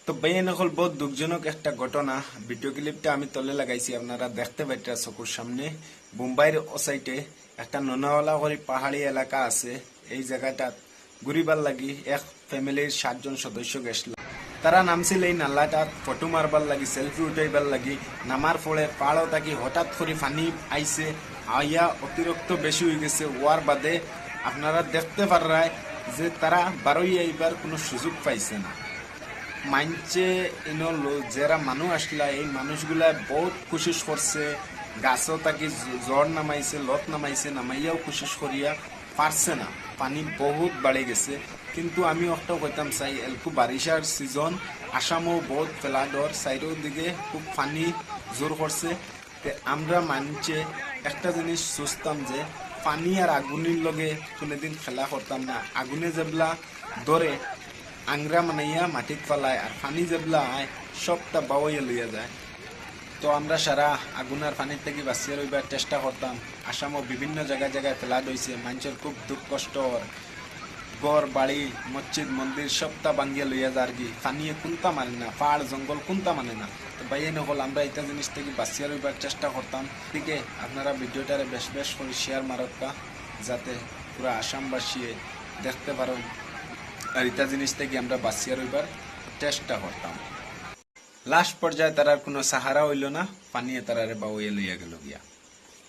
তো বেইন হল বহুত দুঃখজনক একটা ঘটনা। ভিডিও ক্লিপটা আমি তলে লাগাইছি, আপনারা দেখতে পাইটা চকুর সামনে। মুম্বাইয়ের ও সাইডে একটা ননাওয়ালা করে পাহাড়ি এলাকা আছে। এই জায়গাটা ঘুরিবার লাগি এক ফ্যামিলির 7 জন সদস্য গেছিল। তারা নামছিল এই নালাটার ফটো মারবার লাগি, সেলফি উঠাইবার লাগি। নামার পরে পাড়ও থাকি হঠাৎ করে পানি আইছে, আইয়া অতিরিক্ত বেশি হয়ে গেছে। ওয়ার বাদে আপনারা দেখতে পারায় যে তারা বারোই আইবার কোনো সুযোগ পাইছে না। মানছে যারা মানুষ আসলা এই মানুষগুলা বহুত কোশিশ করছে, গাছও তাকে জ্বর নামাইছে, লত নামাইছে, নামাইয়াও কোশিশ করিয়া পারছে না। পানি বহুত বাড়ে গেছে। কিন্তু আমি একটা কইতাম চাই, এলকু বারিশার সিজন, আসামও বহুত ফেলাডর, সাইডের দিকে খুব পানি জোর করছে। আমরা মানছে একটা জিনিস সুস্থতাম যে পানি আর আগুনের লগে কোনোদিন খেলা করতাম না। আগুনে যেবলা ধরে আংরা মানাইয়া মাটিত ফেলায়, আর পানি যেবলা আয় সবটা বাওয়াইয়া লইয়া যায়। তো আমরা সারা আগুনার পানির থেকে বাঁচিয়ে রইবার চেষ্টা করতাম। আসামও বিভিন্ন জায়গায় জায়গায় ফেলা রয়েছে, মানুষের খুব দুঃখ কষ্ট, ঘর বাড়ি মসজিদ মন্দির সবটা ভাঙ্গিয়া লইয়া যার কি পানিয়ে কোনটা মানে না, পাহাড় জঙ্গল কোনটা মানে না। তো বাইয়ে নকল আমরা এটা জিনিস থেকে বাঁচিয়ে রইবার চেষ্টা করতাম। ঠিক আপনারা ভিডিওটারে বেশ বেশ করে শেয়ার মারক্কা, যাতে পুরা আসামবাসী দেখতে পারেন। আর এটা জিনিস থেকে আমরা বাঁচিয়ে রইবার চেষ্টা করতাম। লাস্ট পর্যায়ে তারার কোনো সাহারা হইল না, পানিয়ে তারারে বাউয়ে লইয়া গেল গিয়া।